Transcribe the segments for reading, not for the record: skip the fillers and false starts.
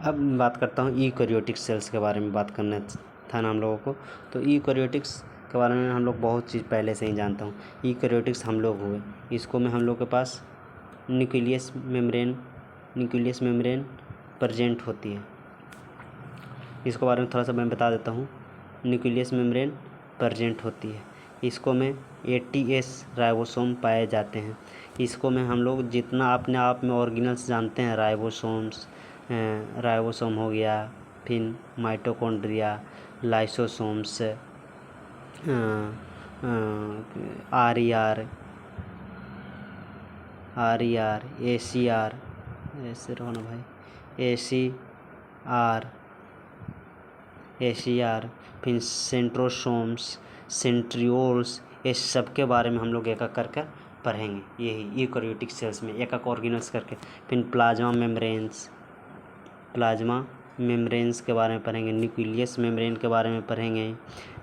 अब मैं बात करता हूँ यूकैरियोटिक सेल्स के बारे में बात करना था ना हम लोगों को। तो यूकैरियोटिक्स के बारे में हम लोग बहुत चीज़ पहले से ही जानता हूँ। यूकैरियोटिक्स हम लोग हुए, इसको में हम लोग के पास न्यूक्लियस मेम्ब्रेन प्रेजेंट होती है। इसके बारे में थोड़ा सा मैं बता देता हूँ। न्यूक्लियस मेम्ब्रेन प्रेजेंट होती है, इसको में 80S राइबोसोम पाए जाते हैं। इसको में हम लोग जितना अपने आप में ऑर्गेनल्स जानते हैं, राइबोसोम हो गया, फिर माइटोकॉन्ड्रिया, लाइसोसोम्स, RER, ACR, ऐसे रहो ना भाई, ACR, फिर सेंट्रोसोम्स, सेंट्रियोल्स, ये सब के बारे में हम लोग एक एक करके पढ़ेंगे। यही यूकैरियोटिक सेल्स में एक एक ऑर्गेनल्स करके। फिर प्लाज्मा मेम्ब्रेन्स के बारे में पढ़ेंगे, न्यूक्लियस मेम्ब्रेन के बारे में पढ़ेंगे,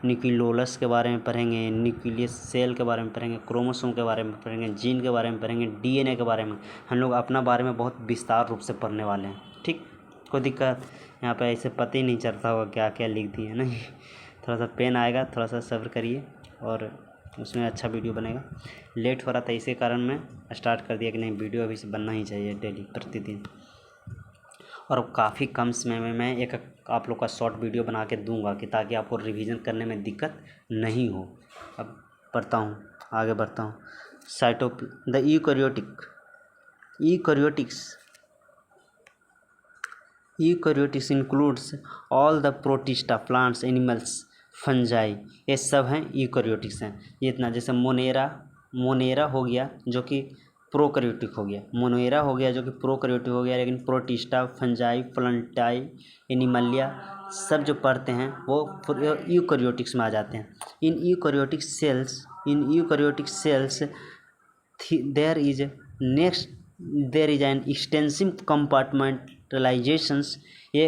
न्यूक्लियोलस के बारे में पढ़ेंगे, न्यूक्लियस सेल के बारे में पढ़ेंगे, क्रोमोसोम के बारे में पढ़ेंगे, जीन के बारे में पढ़ेंगे, DNA के बारे में। हम लोग अपना बारे में बहुत विस्तार रूप से पढ़ने वाले हैं। ठीक, कोई दिक्कत यहाँ पे ऐसे पता ही नहीं चलता होगा क्या क्या लिख दिए है ना। थोड़ा सा पेन आएगा, थोड़ा सा सब्र करिए और उसमें अच्छा वीडियो बनेगा। लेट हो रहा था, इसी कारण मैं स्टार्ट कर दिया कि नहीं, वीडियो अभी से बनना ही चाहिए डेली, प्रतिदिन। और काफ़ी कम समय में मैं एक आप लोग का शॉर्ट वीडियो बना के दूंगा कि ताकि आपको रिवीजन करने में दिक्कत नहीं हो। अब आगे बढ़ता हूँ। The eukaryotics includes all the protista, plants, animals, fungi, ये सब हैं यूकैरियोटिक्स हैं। ये इतना, जैसे मोनेरा हो गया जो कि प्रोकैरियोटिक हो गया, मोनेरा हो गया जो कि प्रोकैरियोटिक हो गया, लेकिन प्रोटिस्टा, फंजाई, प्लांटाई, एनिमलिया सब जो पढ़ते हैं वो यूकैरियोटिक्स में आ जाते हैं। In eukaryotic cells there is an extensive compartmentalizations। ये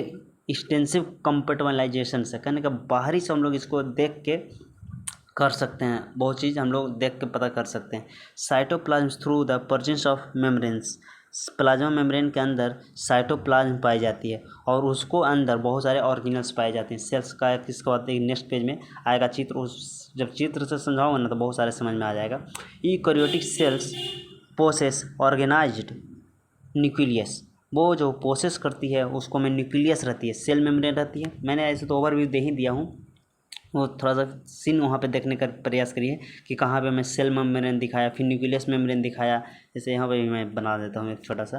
एक्सटेंसिव कंपार्टमेंटलाइजेशन है, कहने का बाहरी से हम लोग इसको देख के कर सकते हैं, बहुत चीज़ हम लोग देख के पता कर सकते हैं। Cytoplasm through the presence of membranes, plasma membrane के अंदर साइटोप्लाज्म पाई जाती है और उसको अंदर बहुत सारे ऑर्गेनल्स पाए जाते हैं। सेल्स का किसको आते हैं, नेक्स्ट पेज में आएगा चित्र, उस जब चित्र से समझाऊंगा ना तो बहुत सारे समझ में आ जाएगा। Eukaryotic cells possess organised nucleus, वो जो पोसेस करती है उसको में न्यूक्लियस रहती है, सेल मेम्ब्रेन रहती है। मैंने ऐसे तो ओवरव्यू दे ही दिया हूँ, वो थोड़ा सा सीन वहाँ पे देखने का प्रयास करिए कि कहाँ पे मैं सेल मेम्ब्रेन दिखाया, फिर न्यूक्लियस मेम्ब्रेन दिखाया। जैसे यहाँ पे मैं बना देता हूँ एक छोटा सा,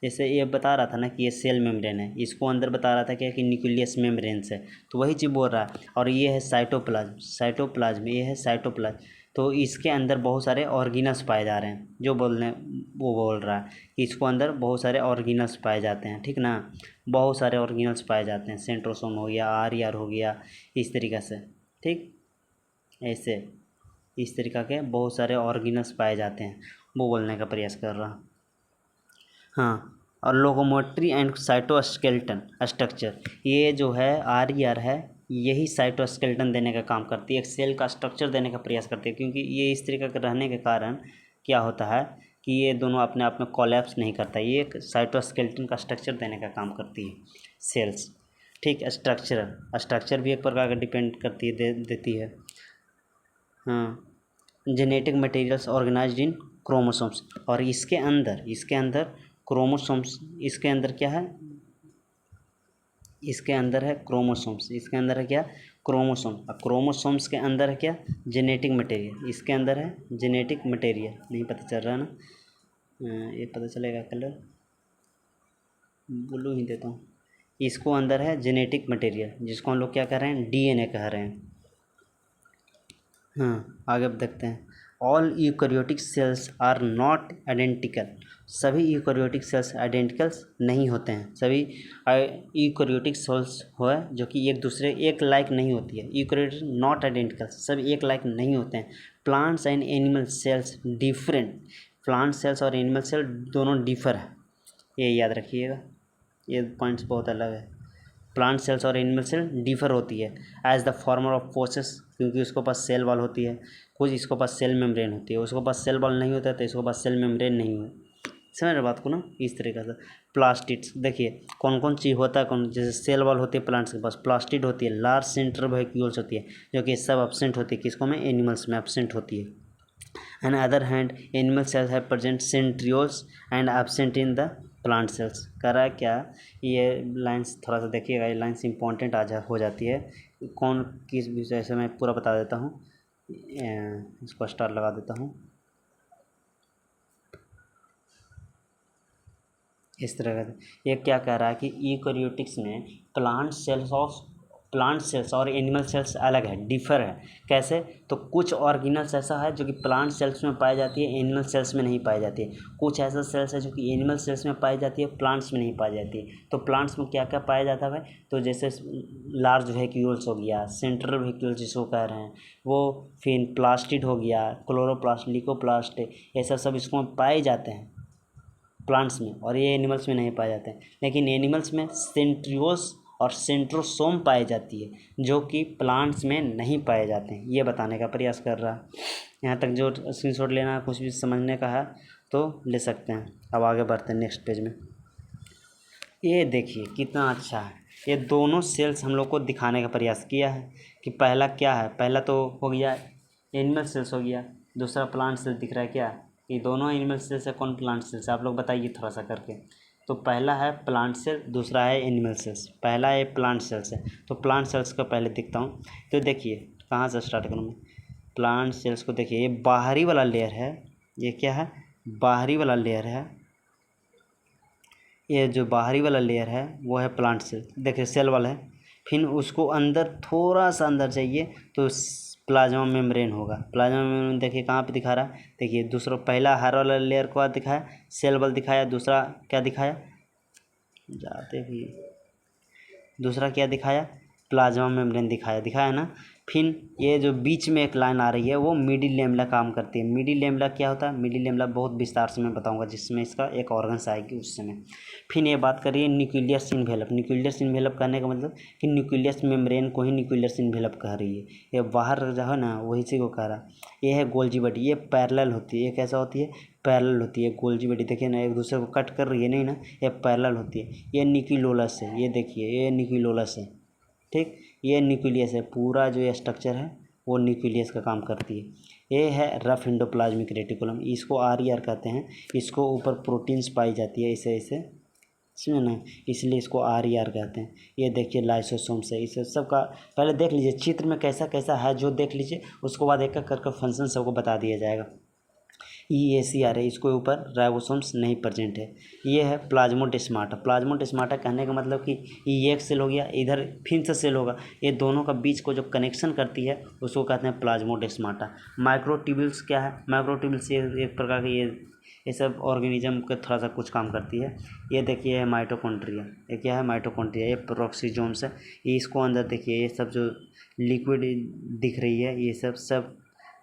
जैसे ये बता रहा था ना कि ये सेल मेम्ब्रेन है, इसको अंदर बता रहा था क्या कि न्यूक्लियस मेम्ब्रेन है, तो वही चीज़ बोल रहा है। और ये है साइटोप्लाज्म, ये है साइटोप्लाज्म। तो इसके अंदर बहुत सारे ऑर्गेनल्स पाए जा रहे हैं, जो वो बोल रहा है कि इसको अंदर बहुत सारे ऑर्गेनल्स पाए जाते हैं, ठीक ना, बहुत सारे ऑर्गेनल्स पाए जाते हैं। सेंट्रोसोम हो गया, RER हो गया, इस तरीक़े से, ठीक, ऐसे इस तरीक़ा के बहुत सारे ऑर्गेनल्स पाए जाते हैं, वो बोलने का प्रयास कर रहा। हाँ, और लोकोमोटरी एंड साइटोस्केलेटन स्ट्रक्चर, ये जो है RER है, यही साइटोस्केलेटन देने का काम करती है, एक सेल का स्ट्रक्चर देने का प्रयास करती है। क्योंकि ये इस तरीके का रहने के कारण क्या होता है कि ये दोनों अपने आप में कोलैप्स नहीं करता, ये एक साइटोस्केलेटन का स्ट्रक्चर देने का काम करती है सेल्स, ठीक। स्ट्रक्चर भी एक प्रकार का डिपेंड करती है, देती है। हाँ, जेनेटिक मटेरियल्स ऑर्गेनाइज्ड इन क्रोमोसोम्स, और इसके अंदर क्रोमोसोम्स, इसके अंदर क्या है, इसके अंदर है क्रोमोसोम्स, इसके अंदर है क्या, क्रोमोसोम, और क्रोमोसोम्स के अंदर है क्या, जेनेटिक मटेरियल, इसके अंदर है जेनेटिक मटेरियल। नहीं पता चल रहा है ना, ये पता चलेगा, कलर ब्लू ही देता हूँ। इसको अंदर है जेनेटिक मटेरियल, जिसको हम लोग क्या कह रहे हैं, DNA कह रहे हैं। हाँ, आगे अब देखते हैं। All eukaryotic cells are not identical, सभी यूकैरियोटिक सेल्स आइडेंटिकल्स नहीं होते हैं। सभी यूकैरियोटिक सेल्स हो जो कि एक लाइक नहीं होती है, यूकैरियोटिक नॉट आइडेंटिकल, सभी एक लाइक नहीं होते हैं। Plants and animal cells different, plant cells और एनिमल सेल दोनों डिफर है, ये याद रखिएगा, ये पॉइंट्स बहुत अलग है। प्लांट सेल्स और एनिमल सेल डिफर होती है as the former of possess, क्योंकि उसके पास सेल वॉल होती है, कुछ इसको पास सेल मेम्ब्रेन होती है, उसको पास सेल वॉल नहीं होता है तो इसको पास सेल मेम्ब्रेन नहीं समझ रहे बात को ना। इस तरीके से प्लास्टिड्स देखिए कौन कौन चीज़ होता है, कौन जैसे सेल वॉल होती है प्लांट्स के पास, प्लास्टिड होती है, लार्ज सेंट्रल वैक्यूल्स होती है जो कि सब एब्सेंट होती है किसको में, एनिमल्स में एब्सेंट होती है। On other hand animal cells है present centrioles and absent in the plant cells. कर रहा है क्या, ये लाइन्स थोड़ा सा देखिएगा, ये लाइन्स इंपॉर्टेंट हो जाती है। कौन किस विषय से मैं पूरा बता देता हूँ, इसको स्टार लगा देता हूँ इस तरह का। ये क्या कह रहा है कि यूकेरियोटिक्स में प्लांट सेल्स और एनिमल सेल्स अलग है, डिफर है। कैसे, तो कुछ ऑर्गेनल्स ऐसा है जो कि प्लांट सेल्स में पाई जाती है, एनिमल सेल्स में नहीं पाई जाती है। कुछ ऐसा सेल्स है जो कि एनिमल सेल्स में पाई जाती है, प्लांट्स में नहीं पाई जाती है। तो प्लांट्स में क्या क्या पाया जाता है, तो जैसे लार्ज वैक्यूल्स हो गया, सेंट्रल वैक्यूल्स जिसको कह रहे हैं वो, फिर प्लास्टिड हो गया, क्लोरोप्लास्ट, लिकोप्लास्ट, ऐसा सब इसको पाए जाते हैं प्लांट्स में, और ये एनिमल्स में नहीं पाए जाते हैं। लेकिन एनिमल्स में सेंट्रियोल्स और सेंट्रोसोम पाई जाती है जो कि प्लांट्स में नहीं पाए जाते हैं। ये बताने का प्रयास कर रहा है। यहाँ तक जो स्क्रीनशॉट लेना है, कुछ भी समझने का है तो ले सकते हैं। अब आगे बढ़ते हैं नेक्स्ट पेज में। ये देखिए कितना अच्छा है, ये दोनों सेल्स हम लोग को दिखाने का प्रयास किया है कि पहला क्या है। पहला तो हो गया एनिमल सेल्स हो गया, दूसरा प्लांट सेल्स दिख रहा है। क्या ये दोनों एनिमल सेल्स है, कौन प्लांट सेल्स है, आप लोग बताइए थोड़ा सा करके। तो पहला है प्लांट सेल, दूसरा है एनिमल सेल्स। पहला है प्लांट सेल्स है, तो प्लांट सेल्स का पहले दिखता हूँ। तो देखिए कहाँ से स्टार्ट करूँ मैं। प्लांट सेल्स को देखिए, ये बाहरी वाला लेयर है, ये क्या है, बाहरी वाला लेयर है। ये जो बाहरी वाला लेयर है वो है प्लांट सेल, देखिए सेल वाला है। फिर उसको अंदर थोड़ा सा अंदर जाइए तो प्लाज्मा मेम्ब्रेन होगा। प्लाज्मा मेम्ब्रेन देखिए कहाँ पे दिखा रहा है, देखिए दूसरा पहला हर वाला लेयर को दिखाया, सेल वाल दिखाया, दूसरा क्या दिखाया, जाते भी दूसरा क्या दिखाया, प्लाज्मा मेम्ब्रेन दिखाया ना। फिर ये जो बीच में एक लाइन आ रही है वो मिडिल लेमला काम करती है। मिडिल लेमला क्या होता है, मिडिल लेमला बहुत विस्तार से मैं बताऊंगा जिसमें इसका एक ऑर्गन्स आएगी उस समय। फिर ये बात करिए न्यूक्लियस इन्वेलप। न्यूक्लियस इन्वेलप कहने का मतलब कि न्यूक्लियस मेम्ब्रेन को ही न्यूक्लियस इन्वेलप कह रही है। ये बाहर जो है ना वही से को कह रहा। ये है गोल्जी बॉडी, ये पैरेलल होती है। ये कैसा होती है, पैरेलल होती है गोल्जी बॉडी। देखिए ना एक दूसरे को कट कर रही है नहीं ना, ये पैरेलल होती है। ये न्यूक्लियोलस है, ये देखिए ये न्यूक्लियोलस है, ठीक। ये न्यूक्लियस है, पूरा जो ये स्ट्रक्चर है वो न्यूक्लियस का काम करती है। ये है रफ एंडोप्लाज्मिक रेटिकुलम, इसको आर कहते हैं। इसको ऊपर प्रोटीन्स पाई जाती है ऐसे ऐसे, समझे ना, इसलिए इसको आर कहते हैं। ये देखिए लाइसोसोम्स है, इसे सब का पहले देख लीजिए चित्र में कैसा कैसा है जो देख लीजिए, उसके बाद एक एक करके फंक्शन सबको बता दिया जाएगा। EACR है, इसके ऊपर राइबोसोम्स नहीं प्रेजेंट है। ये है प्लाज्मोडेस्माटा। प्लाज्मोडेस्माटा कहने का मतलब कि ये एक सेल हो गया, इधर फिर से सेल होगा, ये दोनों का बीच को जो कनेक्शन करती है उसको कहते हैं प्लाज्मोडेस्माटा। माइक्रोट्यूब्यूल्स क्या है, माइक्रोट्यूब्यूल्स ये एक प्रकार के ये सब ऑर्गेनिज्म के थोड़ा सा कुछ काम करती है। ये देखिए है माइटोकॉन्ड्रिया, ये क्या है माइटोकॉन्ड्रिया, ये प्रोक्सीजोम्स है। ये इसको अंदर देखिए, ये सब जो लिक्विड दिख रही है ये सब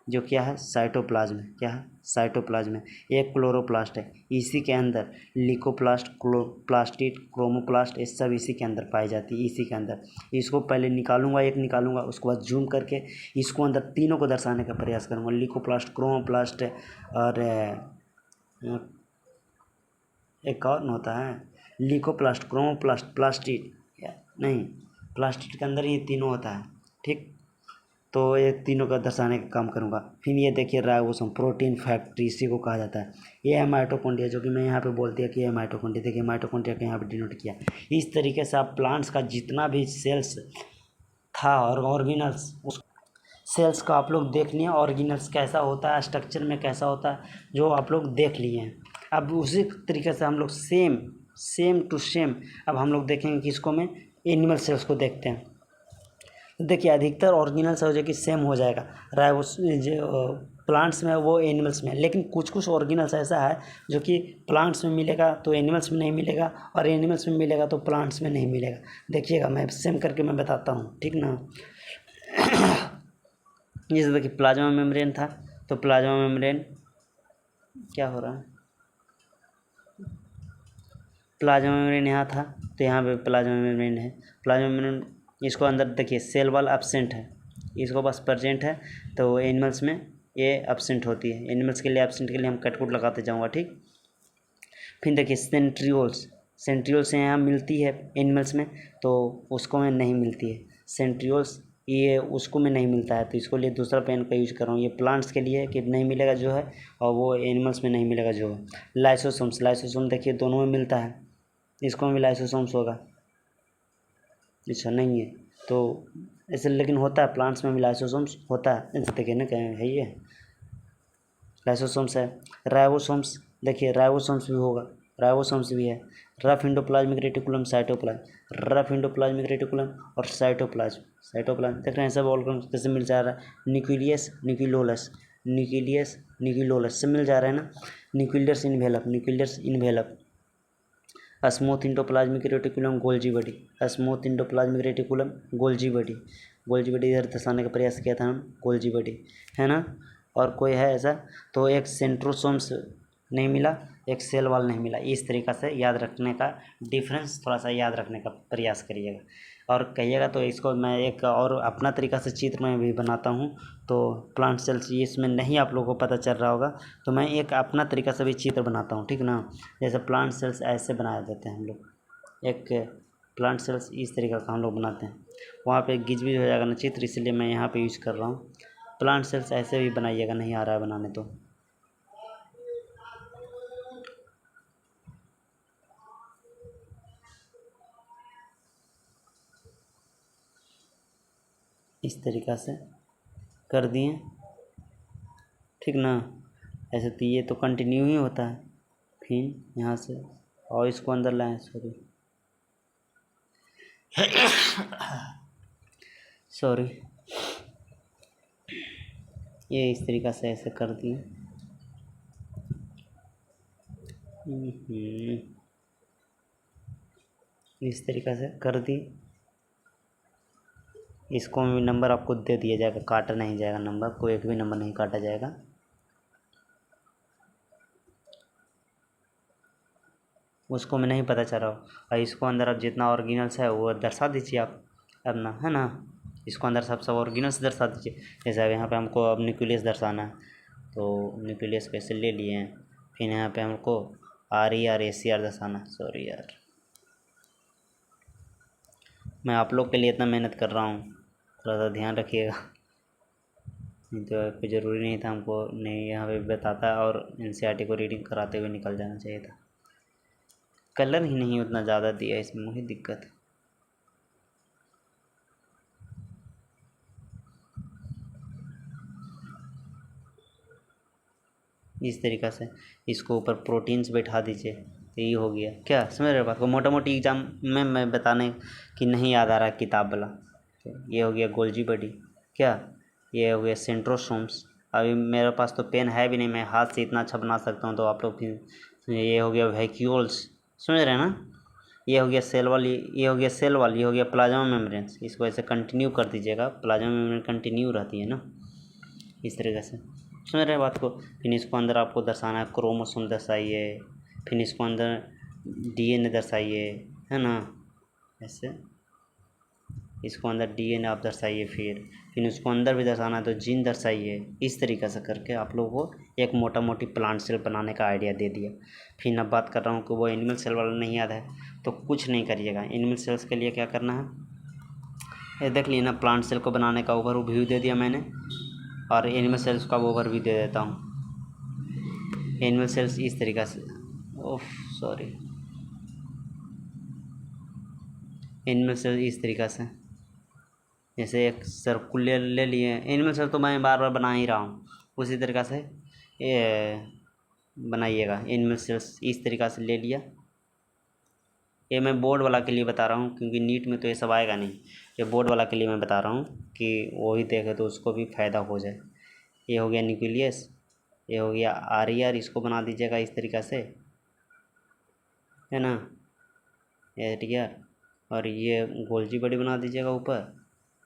जो क्या है साइटोप्लाज्म है। क्या है, साइटोप्लाज्म है। एक क्लोरोप्लास्ट है, इसी के अंदर लिकोप्लास्ट, क्लोरोप्लास्टिड, क्रोमोप्लास्ट, ये सब इसी के अंदर पाई जाती है, इसी के अंदर। इसको पहले निकालूंगा, एक निकालूंगा, उसके बाद जूम करके इसको अंदर तीनों को दर्शाने का प्रयास करूंगा। लिकोप्लास्ट, क्रोमोप्लास्ट और एक और होता है लिकोप्लास्ट, क्रोमोप्लास्ट, प्लास्टिड, नहीं प्लास्टिड के अंदर ये तीनों होता है, ठीक। तो ये तीनों का दर्शाने का काम करूँगा। फिर ये देखिए राइबोसोम, प्रोटीन फैक्ट्री, इसी को कहा जाता है। ये है माइटोकॉन्ड्रिया, जो कि मैं यहाँ पे बोल दिया कि ये माइटोकॉन्ड्रिया। देखिए माइटोकॉन्ड्रिया का यहाँ पे डिनोट किया। इस तरीके से आप प्लांट्स का जितना भी सेल्स था और ऑर्गेनल्स, उस सेल्स का आप लोग देख लिए, ऑर्गेनल्स कैसा होता है, स्ट्रक्चर में कैसा होता है, जो आप लोग देख लिए हैं। अब उसी तरीके से हम लोग सेम टू सेम अब हम लोग देखेंगे कि इसको में एनिमल सेल्स को देखते हैं। देखिए अधिकतर ऑर्गेनल्स हो जो कि सेम हो जाएगा, राइबोस जो प्लांट्स में वो एनिमल्स में, लेकिन कुछ कुछ ऑर्गेनल्स ऐसा है जो कि प्लांट्स में मिलेगा तो एनिमल्स में नहीं मिलेगा, और एनिमल्स में मिलेगा तो प्लांट्स में नहीं मिलेगा। देखिएगा मैं सेम करके मैं बताता हूँ, ठीक ना। जैसे देखिए प्लाज्मा मेम्ब्रेन था, तो प्लाज्मा मेम्ब्रेन क्या हो रहा है, प्लाज्मा मेम्ब्रेन यहाँ था तो यहाँ पे प्लाज्मा मेम्ब्रेन है। प्लाज्मा मेम्ब्रेन, इसको अंदर देखिए सेल वॉल एब्सेंट है, इसको बस प्रेजेंट है, तो एनिमल्स में ये एब्सेंट होती है। एनिमल्स के लिए एब्सेंट के लिए हम कटकुट लगाते जाऊँगा, ठीक। फिर देखिए सेंट्रियोल्स, सेंट्रियोल्स यहाँ मिलती है एनिमल्स में, तो उसको में नहीं मिलती है सेंट्रियोल्स, ये उसको में नहीं मिलता है, तो इसको लिए दूसरा पेन का यूज कर रहा हूँ। ये प्लांट्स के लिए कि नहीं मिलेगा जो है, और वो एनिमल्स में नहीं मिलेगा जो है। लाइसोसोम्स, लाइसोसोम देखिए दोनों में मिलता है, इसको में भी लाइसोसोम्स होगा। अच्छा नहीं है तो ऐसे, लेकिन होता है प्लांट्स में भी लाइसोसोम्स होता है, ऐसे देखिए ना क्या है ये लाइसोसोम्स है। राइबोसोम्स, देखिए राइबोसोम्स भी होगा, राइबोसोम्स भी है। Rough endoplasmic reticulum, cytoplasm, rough endoplasmic reticulum और साइटोप्लाज्म, साइटोप्लाज्म देख रहे हैं सब ऑर्गन कैसे मिल जा रहा है। न्यूक्लियस, न्यूक्लियोलस, न्यूक्लियस न्यूक्लियोलस से मिल जा रहा है ना। Nucleus envelope, nucleus envelope. Smooth endoplasmic reticulum, Golgi body, smooth endoplasmic reticulum, Golgi body, Golgi body इधर दर्शाने का प्रयास किया था हम, गोल्जी बॉडी है ना। और कोई है ऐसा, तो एक सेंट्रोसोम्स नहीं मिला, एक सेल वाल नहीं मिला। इस तरीक़ा से याद रखने का डिफरेंस थोड़ा सा याद रखने का प्रयास करिएगा, और कहिएगा तो इसको मैं एक और अपना तरीक़ा से चित्र में भी बनाता हूँ। तो प्लांट सेल्स इसमें नहीं आप लोगों को पता चल रहा होगा, तो मैं एक अपना तरीक़ा से भी चित्र बनाता हूँ, ठीक ना। जैसे प्लांट सेल्स ऐसे बनाए जाते हैं हम लोग, एक प्लांट सेल्स इस तरीक़ा का हम लोग बनाते हैं। वहाँ पे गिज भी हो जाएगा ना चित्र, इसलिए मैं यहाँ पे यूज कर रहा हूँ। प्लांट सेल्स ऐसे भी बनाइएगा, नहीं आ रहा है बनाने तो। इस तरीक़ा से कर दिए, ठीक ना। ऐसे तो ये तो कंटिन्यू ही होता है। फिर यहाँ से और इसको अंदर लाएं, सॉरी सॉरी, ये इस तरीक़ा से ऐसे कर दिए। इस तरीक़ा से कर दी। इसको भी नंबर आपको दे दिया जाएगा, काटा नहीं जाएगा नंबर, कोई एक भी नंबर नहीं काटा जाएगा। उसको में नहीं पता चल रहा हो, और इसको अंदर आप जितना ऑरिजिनल्स है वो दर्शा दीजिए आप अपना, है ना। इसको अंदर सब ऑरिजिनल्स दर्शा दीजिए। जैसे अब यहाँ पे हमको अब न्यूक्लियस दर्शाना है, तो न्यूक्लियस कैसे ले लिए हैं। फिर यहाँ पे हमको RER दर्शाना, सॉरी यार, मैं आप लोग के लिए इतना मेहनत कर रहा हूँ, थोड़ा सा ध्यान रखिएगा। नहीं तो कोई ज़रूरी नहीं था हमको, नहीं यहाँ पे बताता और NCERT को रीडिंग कराते हुए निकल जाना चाहिए था। कलर ही नहीं उतना ज़्यादा दिया, इसमें वही दिक्कत है। इस तरीक़ा से इसको ऊपर प्रोटीन्स बैठा दीजिए, तो ये हो गया। क्या समझ रहे हो बात को, मोटा मोटी एग्जाम में मैं बताने कि नहीं याद आ रहा किताब वाला। तो ये हो गया गोल्जी बॉडी, क्या ये हो गया सेंट्रोसोम्स। अभी मेरे पास तो पेन है भी नहीं, मैं हाथ से इतना अच्छा बना सकता हूँ, तो आप लोग फिर ये हो गया वैक्यूल्स, समझ रहे हैं ना। ये हो गया सेल वाली, ये हो गया सेल वाली, ये हो गया प्लाज्मा मेम्ब्रेन्स। इसको ऐसे कंटिन्यू कर दीजिएगा, प्लाज्मा मेम्ब्रेन कंटिन्यू रहती है ना, इस तरीके से समझ रहे बात को। फिर इसको अंदर आपको दर्शाना है, क्रोमोसोम दर्शाइए, फिर इसको अंदर DNA दर्शाइए, है ना। ऐसे इसको अंदर DNA आप दर्शाइए, फिर उसको अंदर भी दर्शाना है तो जीन दर्शाइए। इस तरीक़े से करके आप लोगों को एक मोटा मोटी प्लांट सेल बनाने का आइडिया दे दिया। फिर अब बात कर रहा हूँ कि वो एनिमल सेल वाला नहीं याद है, तो कुछ नहीं करिएगा। एनिमल सेल्स के लिए क्या करना है, ये देख लिए ना, प्लांट सेल को बनाने का ओवरव्यू दे दिया मैंने, और एनिमल सेल्स का ओवरव्यू दे देता हूँ। एनिमल सेल्स इस तरीक़ा से, ओफ सॉरी, एनिमल सेल इस तरीक़ा से, जैसे एक सर्कुल ले लिए। एनिमल सेल तो मैं बार बार बना ही रहा हूँ, उसी तरीक़ा से ये बनाइएगा। एनिमल सेल्स इस तरीक़ा से ले लिया। ये मैं बोर्ड वाला के लिए बता रहा हूँ, क्योंकि नीट में तो ये सब आएगा नहीं। ये बोर्ड वाला के लिए मैं बता रहा हूँ कि वो ही देखे तो उसको भी फ़ायदा हो जाए। ये हो गया न्यूक्लियस, ये हो गया RER, इसको बना दीजिएगा इस तरीक़ा से, है ना, RER। और ये गोल्जी बॉडी बना दीजिएगा, ऊपर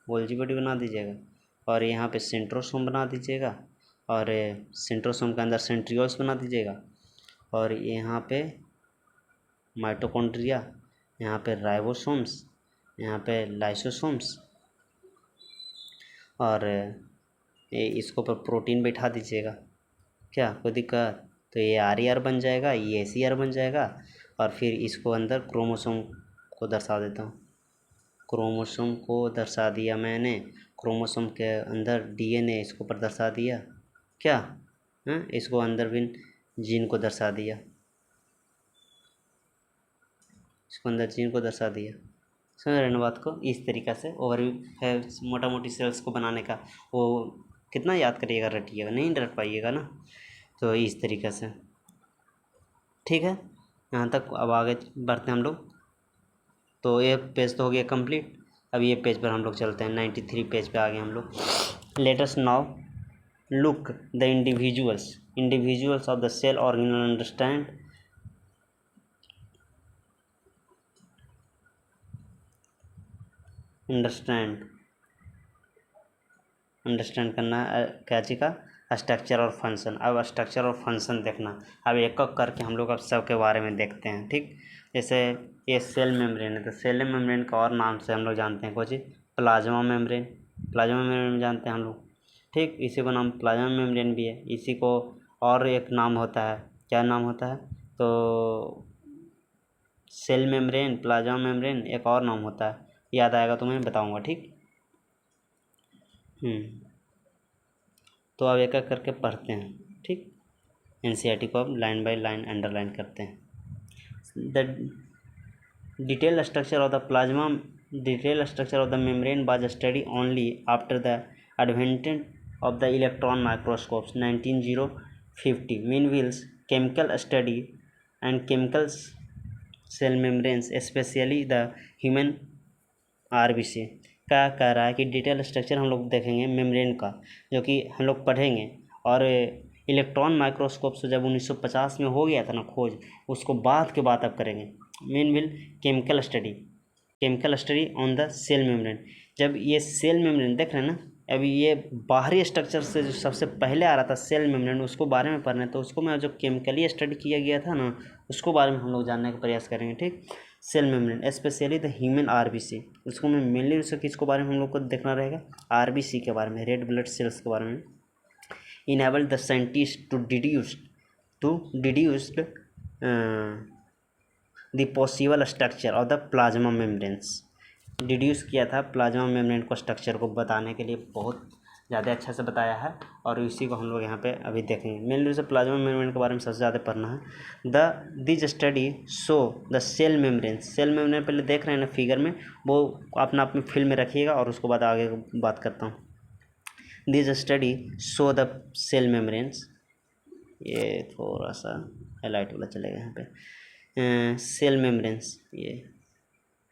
गोल्जी बॉडी बना दीजिएगा, और यहाँ पे सेंट्रोसोम बना दीजिएगा, और सेंट्रोसोम के अंदर सेंट्रियोल्स बना दीजिएगा, और यहाँ पे माइटोकॉन्ड्रिया, यहाँ पे राइबोसोम्स, यहाँ पे लाइसोसोम्स, और इसको पर प्रोटीन बैठा दीजिएगा। क्या कोई दिक्कत, तो ये आर ई आर बन जाएगा, ये एस ई आर बन जाएगा। और फिर इसको अंदर क्रोमोसोम को दर्शा देता हूँ। क्रोमोसोम को दर्शा दिया मैंने, क्रोमोसोम के अंदर डीएनए इसको पर दर्शा दिया क्या, इसको अंदर भी जीन को दर्शा दिया, इसको अंदर जीन को दर्शा दिया। समझ रहे हैं ना बात को। इस तरीक़ा से ओवरव्यू है मोटा मोटी सेल्स को बनाने का। वो कितना याद करिएगा, रटिएगा नहीं, रट पाइएगा ना। तो इस तरीक़े से ठीक है, यहाँ तक। अब आगे बढ़ते हैं हम लोग। तो ये पेज तो हो गया कंप्लीट। अब ये पेज पर हम लोग चलते हैं, 93 पेज पे आ गए हम लोग। Let us now look the individuals of the cell organelle understand करना क्या चीज़ का, स्ट्रक्चर और फंक्शन। अब स्ट्रक्चर और फंक्शन देखना। अब एक एक करके हम लोग अब सब के बारे में देखते हैं, ठीक। जैसे ये सेल मेम्ब्रेन है, तो सेल मेम्ब्रेन का और नाम से हम लोग जानते हैं कुछ, प्लाज्मा मेम्ब्रेन जानते हैं हम लोग, ठीक। इसी को नाम प्लाज्मा मेम्ब्रेन भी है। इसी को और एक नाम होता है, क्या नाम होता है, तो सेल मेम्ब्रेन, प्लाज्मा मेम्ब्रेन, एक और नाम होता है, याद आएगा तो मैं बताऊँगा, ठीक। तो अब एक एक करके पढ़ते हैं, ठीक। एनसीईआरटी को अब लाइन बाय लाइन अंडरलाइन करते हैं। The detail structure of the membrane was study only after the advent of the electron microscopes 1950। Meanwhile chemical study and chemical cell membranes specially the human RBC का कह रहा है कि detail structure हम लोग देखेंगे मेम्ब्रेन का, जो कि हम लोग पढ़ेंगे। और इलेक्ट्रॉन माइक्रोस्कोप से जब 1950 में हो गया था ना खोज, उसको बाद के बाद अब करेंगे। Main will chemical study on the cell membrane. जब ये सेल मेम्ब्रेन देख रहे हैं ना, अभी ये बाहरी स्ट्रक्चर से जो सबसे पहले आ रहा था सेल मेम्ब्रेन, उसको बारे में पढ़ना है। तो उसको मैं जो केमिकली स्टडी किया गया था ना, उसको बारे में हम लोग जानने का प्रयास करेंगे, ठीक। Cell membrane specially the human RBC, उसको मैं मेनली उसको किसको बारे में हम लोग को देखना रहेगा, आरबीसी के बारे में, रेड ब्लड सेल्स के बारे में। Enable the scientist to deduced the possible structure of the plasma membranes. Deduce किया था प्लाज्मा मेम्ब्रेन को, स्ट्रक्चर को बताने के लिए बहुत ज़्यादा अच्छा से बताया है। और इसी को हम लोग यहाँ पे अभी देखेंगे। मेन रूप से प्लाज्मा मेम्ब्रेन के बारे में सबसे ज़्यादा पढ़ना है। This study show the cell membrane पहले देख रहे हैं ना फिगर में, वो अपना अपनी फिल्म में रखिएगा और उसको बाद आगे बात करता हूँ। This study show the cell membranes, ये थोड़ा सा हाईलाइट वाला चलेगा यहाँ पे।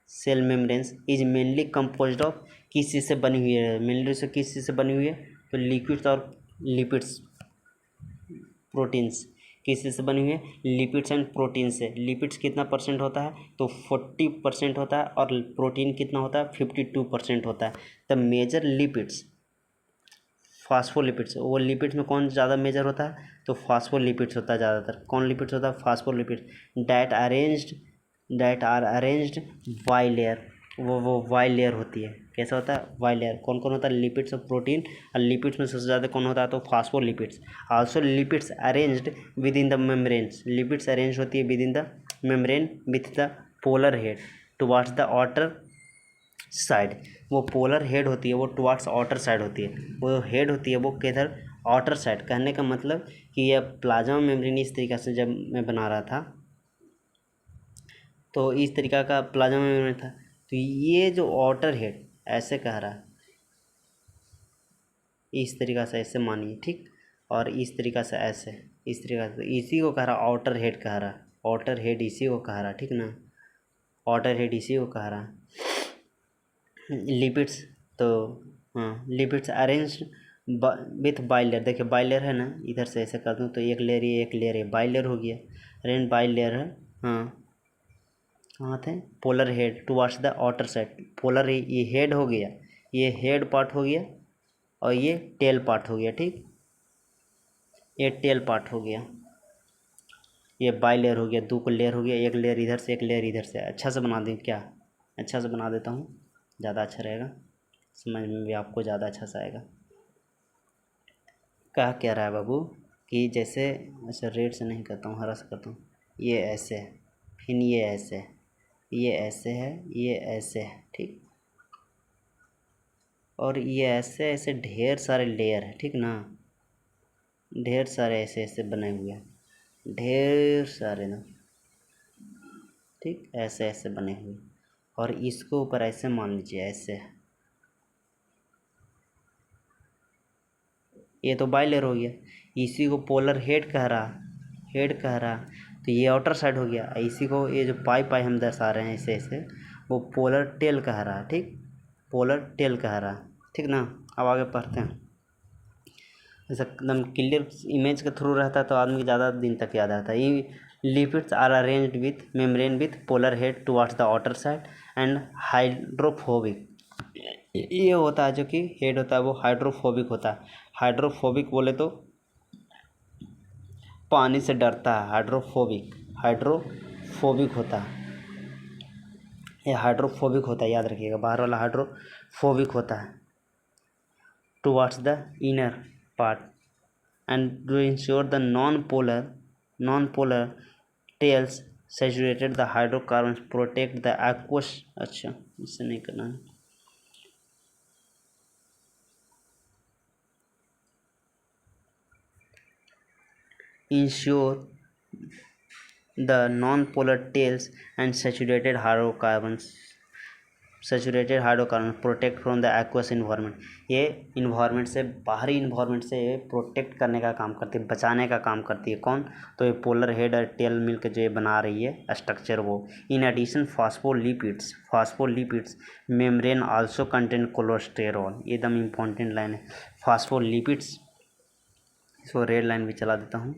Cell membranes is mainly composed of, किस चीज़ से बनी हुई है, मेनली से किस चीज़ से बनी हुई है, तो लिक्विड्स और लिपिड्स, प्रोटीन्स। किस चीज़ से बनी हुई है, लिपिड्स एंड प्रोटीन से। लिपिड्स कितना परसेंट होता है, तो 40% होता है, और प्रोटीन कितना होता है, 52% होता है। द मेजर लिपिड्स, फास्फोलिपिड्स, वो लिपिड्स में कौन ज़्यादा मेजर होता है, तो फास्फोलिपिड्स होता है ज़्यादातर। कौन लिपिड्स होता है, phospholipids. That are arranged bilayer, वो वाई लेयर होती है। कैसा होता है, वाई लेयर। कौन कौन होता है, लिपिड्स और प्रोटीन। और लिपिड्स में सबसे ज़्यादा कौन होता है, तो phospholipids. Also lipids arranged with in the membranes, lipids arrange होती है within the membrane with the polar head towards the outer side. वो पोलर हेड होती है, वो टुवार्ड्स आउटर साइड होती है। वो हेड होती है वो किधर, आउटर साइड। कहने का मतलब कि यह प्लाज्मा मेम्ब्रेन इस तरीक़े से जब मैं बना रहा था, तो इस तरीक़ा का प्लाज्मा मेम्ब्रेन था। तो ये जो आउटर हेड ऐसे कह रहा है, इस तरीक़ा से ऐसे मानिए, ठीक। और इस तरीक़ा से ऐसे, इस तरीक़ा से, इसी को कह रहा आउटर हेड कह रहा, आउटर हेड इसी को कह रहा, ठीक ना। आउटर हेड इसी को कह रहा। लिपिड्स, तो हाँ, लिपिड्स अरेंज विथ बाइलेयर। देखिए बाइलेयर है ना, इधर से ऐसे कर दूँ तो एक लेयर ये, एक लेयर है, बाइलेयर हो गया। अरेंज बाइलेयर है, हाँ। कहाँ थे, polar head towards the outer side. Polar, ये हेड हो गया, ये हेड पार्ट हो गया, और ये टेल पार्ट हो गया, ठीक। ये टेल पार्ट हो गया, ये बाइलेयर हो गया, दो को लेयर हो गया, एक लेयर इधर से, एक लेयर इधर से। अच्छा से बना दें क्या, अच्छा से बना देता हूँ, ज़्यादा अच्छा रहेगा, समझ में भी आपको ज़्यादा अच्छा से आएगा। कह क्या रहा है बाबू, कि जैसे, अच्छा रेड से नहीं करता हूँ, हरा से करता हूँ। ये ऐसे है, फिर ये ऐसे है, ये ऐसे है, ये ऐसे है, ठीक। और ये ऐसे ऐसे ढेर सारे लेयर है, ठीक ना, ढेर सारे ऐसे ऐसे बने हुए हैं, ढेर सारे ना, ठीक, ऐसे ऐसे बने हुए। और इसको ऊपर ऐसे मान लीजिए, ऐसे है। ये तो बाइलेयर हो गया। इसी को पोलर हेड कह रहा, हेड कह रहा, तो ये आउटर साइड हो गया। इसी को ये जो पाई पाई हम दर्शा रहे हैं ऐसे ऐसे, वो पोलर टेल कह रहा, ठीक, पोलर टेल कह रहा, ठीक ना। अब आगे पढ़ते हैं। जैसे एकदम क्लियर इमेज के थ्रू रहता है तो आदमी ज़्यादा दिन तक याद आता है। ये lipids are arranged with membrane with polar head towards the outer side and hydrophobic. ये होता है जो कि हेड होता है वो हाइड्रोफोबिक होता है। हाइड्रोफोबिक बोले तो पानी से डरता है, हाइड्रोफोबिक, हाइड्रोफोबिक होता है। ये हाइड्रोफोबिक होता है, याद रखिएगा, बाहर वाला हाइड्रोफोबिक होता है towards the inner part and to ensure the non-polar tails saturated the hydrocarbons protect the aqueous। अच्छा, इससे नहीं करना है। ensure the non-polar tails and saturated hydrocarbon protect from the aqueous environment. ये इन्वायरमेंट से, बाहरी इन्वायरमेंट से प्रोटेक्ट करने का काम करती है, बचाने का काम करती है। कौन? तो ये पोलर हेड और टेल मिलकर जो ये बना रही है स्ट्रक्चर वो। In addition phospholipids membrane also contain cholesterol. एकदम इम्पॉर्टेंट लाइन है, फास्फोलिपिड्स। इसको रेड लाइन भी चला देता हूँ।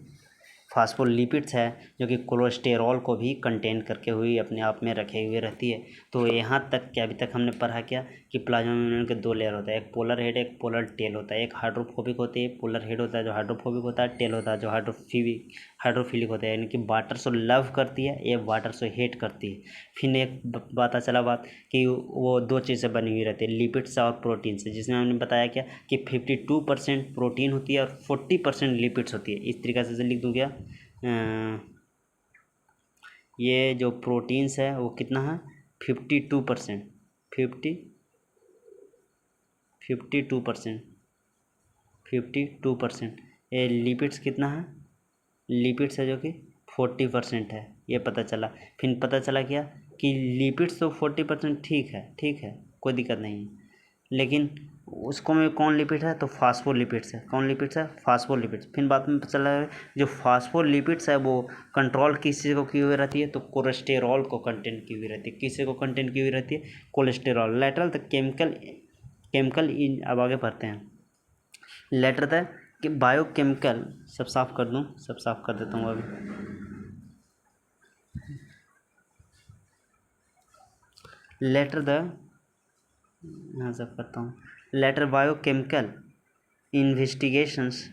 फास्फोलिपिड्स है जो कि कोलेस्टेरॉल को भी कंटेन करके हुई अपने आप में रखे हुए रहती है। तो यहाँ तक क्या, अभी तक हमने पढ़ा क्या कि प्लाज्मा मेम्ब्रेन के दो लेयर होता है, एक पोलर हेड, एक पोलर टेल होता है। एक हाइड्रोफोबिक होती है, पोलर हेड होता है जो हाइड्रोफोबिक होता है, टेल होता है जो हाइड्रोफिलिक होता है, यानी कि वाटर से लव करती है, ये वाटर से हेट करती है। फिर एक पता चला बात कि वो दो चीज़ से बनी हुई रहती है, लिपिड्स और प्रोटीन से, जिसमें हमने बताया क्या कि 52% प्रोटीन होती है और 40% लिपिड्स होती है। इस तरीके से लिख दूँ क्या, ये जो प्रोटीन्स है वो कितना है, 52%, 52%, 52%। ये लिपिड्स कितना है, लिपिड्स है जो कि 40% है, ये पता चला। फिर पता चला क्या कि लिपिड्स तो 40%, ठीक है, ठीक है, कोई दिक्कत नहीं है, लेकिन उसको में कौन लिपिड है, तो फास्फोलिपिड्स है। कौन लिपिड्स है, फास्फोलिपिड्स। फिर बाद में पता चला जो फास्फोलिपिड्स है वो कंट्रोल किस चीज़ को की हुई रहती है, तो कोलेस्टेरॉल को कंटेन की हुई रहती है। किससे को कंटेन की हुई रहती है, cholesterol. Later the chemical in, अब आगे पढ़ते हैं। लेटर द कि बायोकेमिकल, सब साफ कर दूँ, सब साफ कर देता हूँ अभी। लेटर द, यहाँ सब करता हूँ। Later biochemical investigations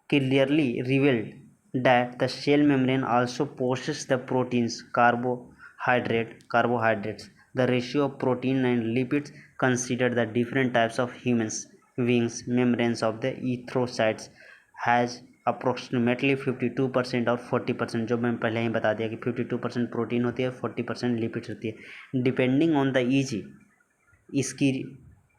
clearly revealed that the cell membrane also possesses the proteins, carbohydrates. The ratio of protein and lipids considered the different types of humans wings membranes of the erythrocytes has approximately 52% और 40%, जो मैं पहले ही बता दिया कि 52% protein होती है, 40% lipids होती है। डिपेंडिंग ऑन द ईजी इसकी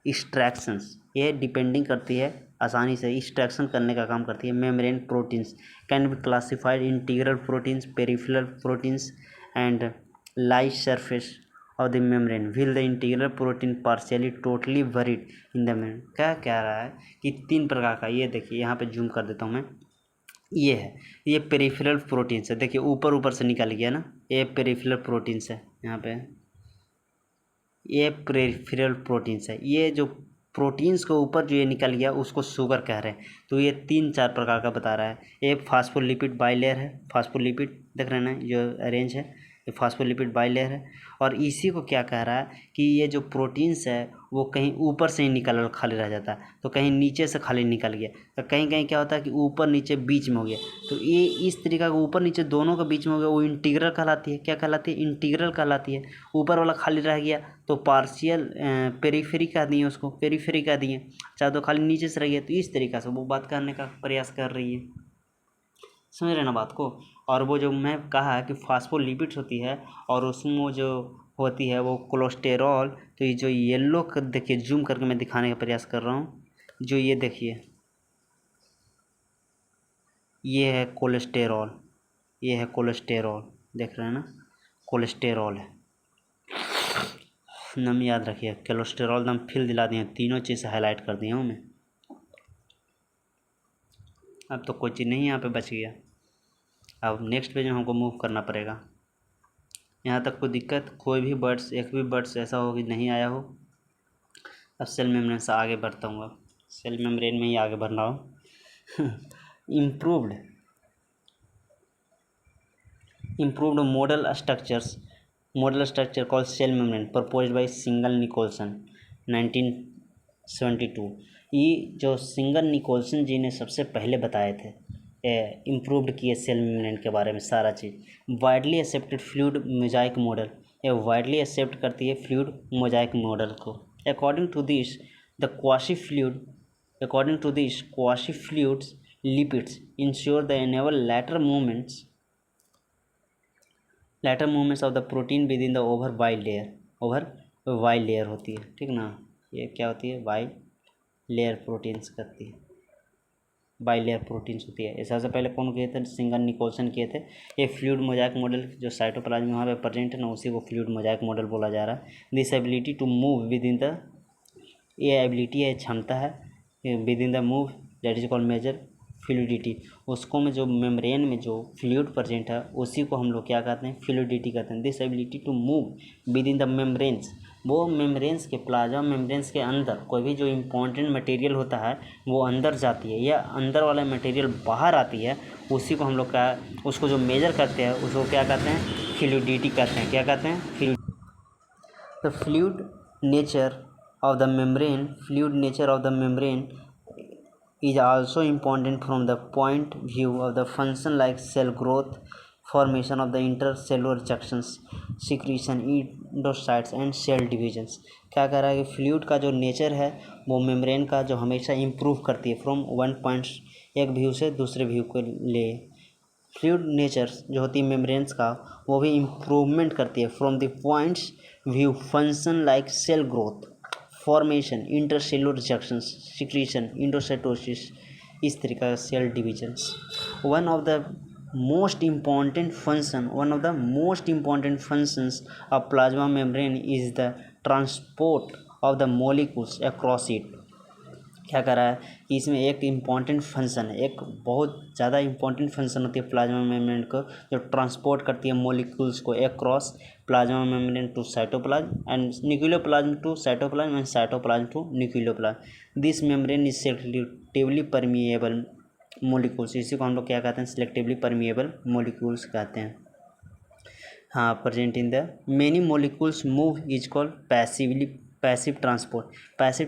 एक्सट्रैक्शंस, ये डिपेंडिंग करती है, आसानी से एक्सट्रैक्शन करने का काम करती है। Membrane proteins can be classified integral proteins, peripheral proteins and light surface of the membrane will the integral protein partially totally buried in the membrane. क्या कह रहा है कि 3 प्रकार का, ये देखिए यहाँ पे जूम कर देता हूँ मैं, ये है, ये पेरिफेरल प्रोटीन्स है। देखिए ऊपर ऊपर से निकल गया ना, ये पेरिफेरल प्रोटीन्स है, यहाँ पे ये पेरिफेरल प्रोटीन्स है। ये जो प्रोटीन्स के ऊपर जो ये निकल गया उसको शुगर कह रहे हैं। तो ये 3-4 प्रकार का बता रहा है। ये फास्फोलिपिड बाइलेयर है, फास्फोलिपिड देख रहे हैं ना जो अरेंज है, ये फास्फोलिपिड बाइलेयर है। और इसी को क्या कह रहा है कि ये जो प्रोटीन्स है वो कहीं ऊपर से ही निकल खाली रह जाता है, तो कहीं नीचे से खाली निकल गया, तो कहीं कहीं क्या होता है कि ऊपर नीचे बीच में हो गया। तो ये इस तरीका का ऊपर नीचे दोनों के बीच में हो गया, वो इंटीग्रल कहलाती है। क्या कहलाती है, इंटीग्रल कहलाती है। ऊपर वाला खाली रह गया तो पार्शियल पेरीफेरी कह दिए, उसको पेरीफेरी कह दिए, चाहे तो खाली नीचे से रह गया। तो इस तरीका से वो बात करने का प्रयास कर रही है। समझ रहे ना बात को। और वो जो मैं कहा कि फास्फोलिपिड्स होती है और उसमें वो जो होती है वो कोलेस्टेरॉल। तो ये जो येलो देखिए, जूम करके मैं दिखाने का प्रयास कर रहा हूँ, जो ये देखिए, ये है कोलेस्टेरॉल, ये है कोलेस्टेरॉल, देख रहे हैं ना, कोलेस्टेरॉल है। नाम याद रखिए, कोलेस्टेरॉल नाम फील दिला दिए, तीनों चीज़ हाईलाइट कर दिया हूँ मैं। अब तो कोई चीज़ नहीं यहाँ पे बच गया। अब नेक्स्ट पेज में हमको मूव करना पड़ेगा। यहाँ तक कोई दिक्कत, कोई भी वर्ड्स, एक भी वर्ड्स ऐसा हो कि नहीं आया हो। अब सेल मेम्ब्रेन से आगे बढ़ता हूँ, अब सेल मेम्ब्रेन में ही आगे बढ़ रहा हूँ। improved model structure called cell membrane proposed by Singer Nicolson 1972। ये जो सिंगल निकोलसन जी ने सबसे पहले बताए थे, इम्प्रूव्ड किए सेल मेम्ब्रेन के बारे में सारा चीज़। Widely accepted fluid mosaic model, ये वाइडली एक्सेप्ट करती है फ्लूइड मोजाइक मॉडल को। According to this quasi fluids lipids ensure the enable lateral movements of the protein within the over while layer होती है, ठीक ना। ये क्या होती है, वाइल लेयर प्रोटीन्स करती है, बाई लेयर प्रोटीन्स होती है। ऐसा से पहले कौन किए थे, सिंगल निकोलसन किए थे। ये फ्लूइड मोजाइक मॉडल जो साइटोप्लाज्म वहाँ पे प्रेजेंट है ना, उसी को फ्लूइड मोजाइक मॉडल बोला जा रहा है। This ability to move within the, ये एबिलिटी है, क्षमता है within the move, that is called major fluidity. उसको में जो मेम्ब्रेन में जो फ्लूइड प्रेजेंट है उसी को हम लोग क्या कहते हैं, फ्लूइडिटी कहते हैं। This ability to move within the membranes, वो मेम्ब्रेन्स के, प्लाज्मा मेम्ब्रेन्स के अंदर कोई भी जो इम्पोर्टेंट मटेरियल होता है वो अंदर जाती है, या अंदर वाला मटेरियल बाहर आती है, उसी को हम लोग का, उसको जो मेजर करते हैं उसको क्या कहते हैं, फ्लूइडिटी कहते हैं। क्या कहते हैं, fluid. The fluid nature of the membrane is also important from the point view of the function like cell growth, formation of the intercellular junctions, secretion, endocytes and cell divisions। क्या कर रहा है कि फ्लूइड का जो nature है वो membrane का जो हमेशा इम्प्रूव करती है फ्रॉम वन पॉइंट, एक व्यू से दूसरे व्यू को ले। फ्लूइड नेचर जो होती है मेम्ब्रेन्स का, वो भी इम्प्रूवमेंट करती है from the points view function like cell growth, formation, intercellular junctions, secretion, endocytosis, इस तरीके का cell divisions. One of the most important functions of plasma membrane is the transport of the molecules across it. क्या कर रहा है कि इसमें एक इम्पॉर्टेंट फंक्शन है, एक बहुत ज़्यादा इम्पॉर्टेंट फंक्शन होती है प्लाज्मा मेम्ब्रेन को, जो ट्रांसपोर्ट करती है मॉलिक्यूल्स को across plasma membrane to cytoplasm and nucleoplasm to cytoplasm and cytoplasm to nucleoplasm. This membrane is selectively permeable molecules, इसी को हम लोग क्या कहते हैं, सेलेक्टिवली परमिएबल मॉलिक्यूल्स कहते हैं। हाँ, present in the many molecules move is called passive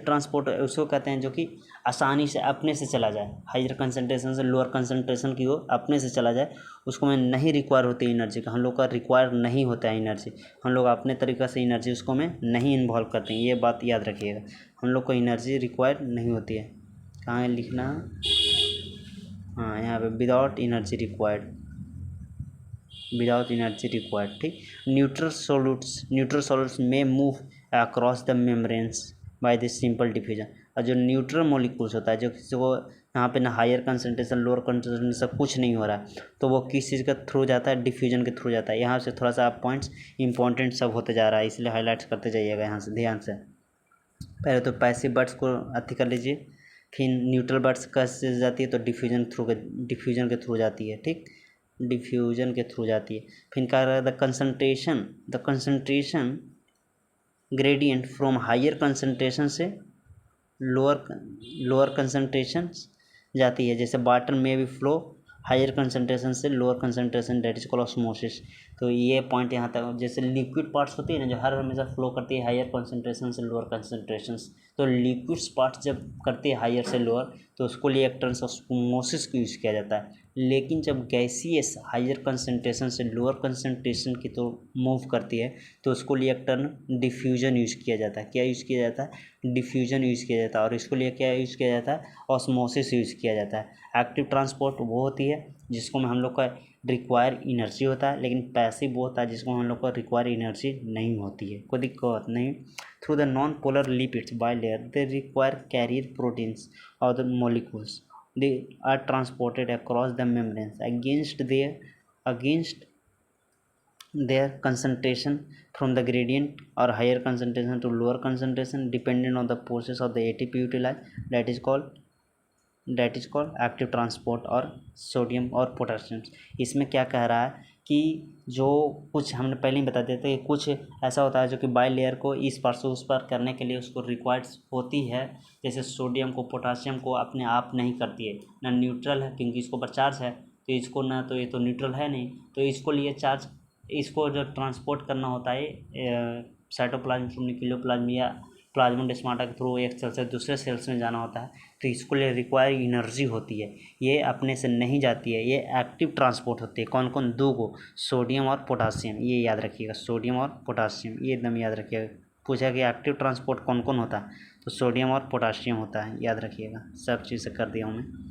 transport उसको कहते हैं जो कि आसानी से अपने से चला जाए, हायर कंसंट्रेशन से लोअर कंसंट्रेशन की ओर अपने से चला जाए, उसको में नहीं रिक्वायर होती एनर्जी का, हम लोग का रिक्वायर नहीं होता है एनर्जी, हम लोग अपने तरीक़े से एनर्जी उसको में नहीं इन्वॉल्व करते हैं। ये बात याद रखिएगा, हम लोग को एनर्जी रिक्वायर नहीं होती है। कहाँ है लिखना, हाँ यहाँ पे विदाउट एनर्जी रिक्वायर्ड, ठीक। न्यूट्रल सॉल्यूट्स में move across the membranes by this simple diffusion. और जो न्यूट्रल मॉलिक्यूल्स होता है, जो किसी को यहाँ पे ना हायर कंसंट्रेशन लोअर कंसंट्रेशन सब कुछ नहीं हो रहा है, तो वो किस चीज़ के थ्रू जाता है, डिफ्यूजन के थ्रू जाता है। यहाँ से थोड़ा सा आप पॉइंट्स इंपॉर्टेंट सब होते जा रहा है, इसलिए हाईलाइट्स करते जाइएगा यहाँ से ध्यान से। पहले तो पैसिव बर्ड्स को अति कर लीजिए, फिर न्यूट्रल बर्ड्स कैसे जाती है, तो डिफ्यूजन के थ्रू जाती है, ठीक, डिफ्यूजन के थ्रू जाती है। फिर क्या रहा है, the concentration gradient from higher concentration से लोअर कंसंट्रेशन जाती है, जैसे वाटर में भी फ्लो हायर कंसंट्रेशन से lower concentration, that is called osmosis. तो ये पॉइंट यहाँ तक, जैसे लिक्विड पार्ट्स होती है ना, जो हर हमेशा फ्लो करती है हायर कंसंट्रेशन से लोअर कंसंट्रेशन, तो लिक्विड्स पार्ट्स जब करती है हायर से लोअर, तो उसको लिए एक टर्म्स ऑस्मोसिस को यूज़ किया जाता है। लेकिन जब गैसियस हायर कंसंट्रेशन से लोअर कंसंट्रेशन की तो मूव करती है, तो उसको लिए एक टर्म डिफ्यूजन यूज़ किया जाता है। क्या यूज़ किया जाता है, डिफ्यूजन यूज़ किया जाता है। और इसको लिए क्या यूज़ किया जाता है, ऑस्मोसिस यूज़ किया जाता है। एक्टिव ट्रांसपोर्ट वो होती है जिसको में हम लोग का रिक्वायर एनर्जी होता है, लेकिन पैसिव वो होता है जिसको हम लोग को रिक्वायर एनर्जी नहीं होती है, कोई दिक्कत नहीं। Through the non polar lipids bilayer they require carrier proteins और the molecules they are transported across the membranes against their concentration from the gradient or higher concentration to lower concentration depending on the process of the ATP utilized, that is called active transport और sodium और potassium. इसमें क्या कह रहा है कि जो कुछ हमने पहले ही बता दिया था कि कुछ ऐसा होता है जो कि बाई लेयर को इस पार से उस पार करने के लिए उसको रिक्वायर्ड होती है, जैसे सोडियम को पोटासियम को अपने आप नहीं करती है, ना न्यूट्रल है क्योंकि इसको ऊपर चार्ज है, तो इसको ना तो ये तो न्यूट्रल है नहीं, तो इसको लिए चार्ज इसको जो ट्रांसपोर्ट करना होता है साइटोप्लाज्म टू न्यूक्लियोप्लाज्म या प्लाज्मोडेस्माटा के थ्रू एक सेल से दूसरे सेल्स में जाना होता है, तो इसको लिए रिक्वायर एनर्जी होती है, ये अपने से नहीं जाती है, ये एक्टिव ट्रांसपोर्ट होती है। कौन कौन? दो को, सोडियम और पोटासियम, ये याद रखिएगा, सोडियम और पोटासियम, ये एकदम याद रखिएगा। पूछा कि एक्टिव ट्रांसपोर्ट कौन कौन होता है, तो सोडियम और पोटासियम होता है, याद रखिएगा। सब चीज़ से कर दिया हूँ मैं।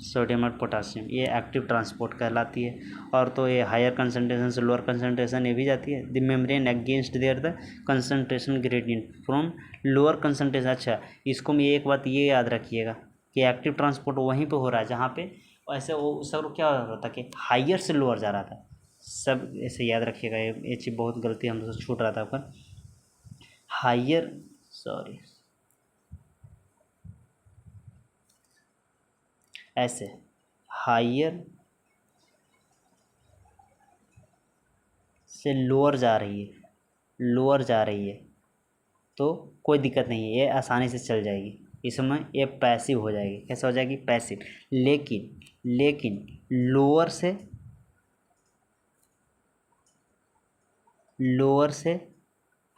सोडियम और पोटासियम ये एक्टिव ट्रांसपोर्ट कहलाती है। और तो ये हायर कंसनट्रेशन से लोअर कंसनट्रेशन ये भी जाती है। The membrane against their the concentration gradient from lower concentration. अच्छा, इसको में एक बात ये याद रखिएगा कि एक्टिव ट्रांसपोर्ट वहीं पे हो रहा है जहाँ पे ऐसे वो सब क्या हो रहा था कि हायर से लोअर जा रहा था। सब ऐसे याद रखिएगा, ये चीज़ बहुत गलती हमसे छूट रहा था आपका। हायर ऐसे हायर से लोअर जा रही है तो कोई दिक्कत नहीं है, ये आसानी से चल जाएगी, इसमें ये पैसिव हो जाएगी। कैसे हो जाएगी? पैसिव। लेकिन लोअर से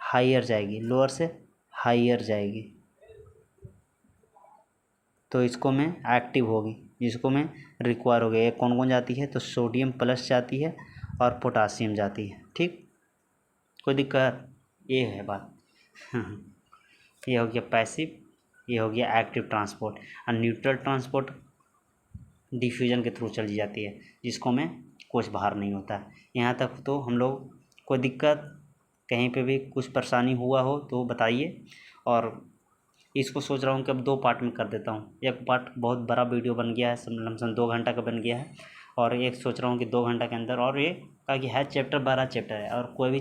हायर जाएगी, तो इसको में एक्टिव होगी, जिसको में रिक्वायर हो गया। ये कौन कौन जाती है? तो सोडियम प्लस जाती है और पोटासियम जाती है। ठीक, कोई दिक्कत? ये है बात। ये हो गया पैसिव, ये हो गया एक्टिव ट्रांसपोर्ट। और न्यूट्रल ट्रांसपोर्ट डिफ्यूजन के थ्रू चली जाती है, जिसको में कुछ भार नहीं होता है। यहाँ तक तो हम लोग, कोई दिक्कत कहीं पे भी कुछ परेशानी हुआ हो तो बताइए। और इसको सोच रहा हूँ कि अब 2 पार्ट में कर देता हूँ। एक पार्ट बहुत बड़ा वीडियो बन गया है, लमसम 2 घंटा का बन गया है, और एक सोच रहा हूँ कि 2 घंटा के अंदर, और ये कहा कि है चैप्टर 12 चैप्टर है, और कोई भी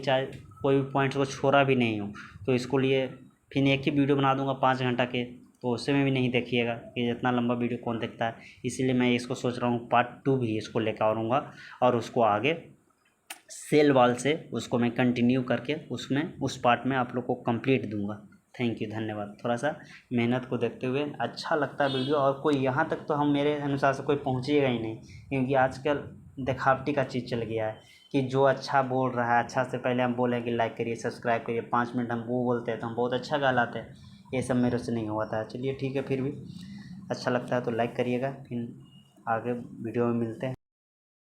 पॉइंट्स को छोड़ा भी नहीं हूँ, तो इसको लिए फिर एक ही वीडियो बना दूँगा 5 घंटा के, तो उससे में भी नहीं देखिएगा कि इतना लंबा वीडियो कौन देखता है। इसीलिए मैं इसको सोच रहा हूँ पार्ट 2 भी इसको लेकर आऊँगा, और उसको आगे सेल वॉल से उसको मैं कंटिन्यू करके उसमें उस पार्ट में आप लोग को कंप्लीट दूंगा। थैंक यू, धन्यवाद। थोड़ा सा मेहनत को देखते हुए अच्छा लगता है वीडियो, और कोई यहाँ तक तो हम मेरे अनुसार से कोई पहुँचेगा ही नहीं, क्योंकि आजकल दिखावटी का चीज़ चल गया है कि जो अच्छा बोल रहा है, अच्छा से पहले हम बोलें कि लाइक करिए, सब्सक्राइब करिए, 5 मिनट हम वो बोलते हैं तो हम बहुत अच्छा कहलाते हैं। ये सब मेरे से नहीं हुआ था। चलिए ठीक है, फिर भी अच्छा लगता है तो लाइक करिएगा, फिर आगे वीडियो में मिलते हैं।